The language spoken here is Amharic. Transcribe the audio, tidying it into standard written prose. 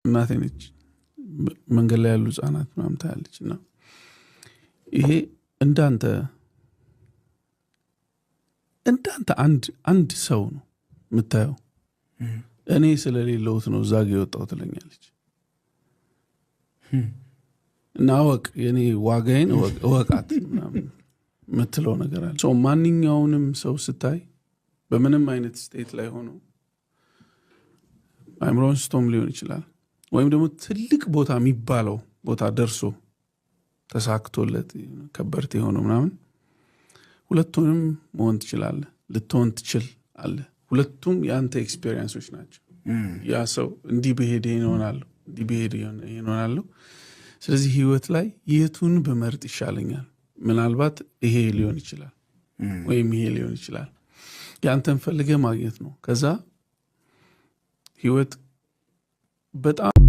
እናቴ ነች መንገድ ላይ ያሉ ህፃናት ምናምን ታያለችና ይሄ እንዳንተ አንድ ሰው ነው የምታየው እኔ ስለሌለውት ነው ዛግ የወጣው ትለኛለች እና ወቅ የኔ ዋጋዬን ወቃት ምናምን ምትለው ነገር አለ ሶ ማንኛውንም ሰው ስታይ በምንም አይነት ስቴት ላይ ሆኖ አይምሮን ስቶም ሊሆን ይችላል ወይም ደግሞ ትልቅ ቦታ የሚባለው ቦታ ደርሶ ተሳክቶለት ከበርቴ ሆኖ ምናምን ሁለቱንም መሆን ትችላለህ ልትሆን ትችል አለ ሁለቱም ያንተ ኤክስፒሪየንሶች ናቸው ያ ሰው እንዲህ በሄደ ይሆናል ስለዚህ ህይወት ላይ የቱን በመርጥ ይሻለኛል ምናልባት ይሄ ሊሆን ይችላል ወይም ይሄ ሊሆን ይችላል ያንተን ፈልገህ ማግኘት ነው ከዛ ህይወት በጣም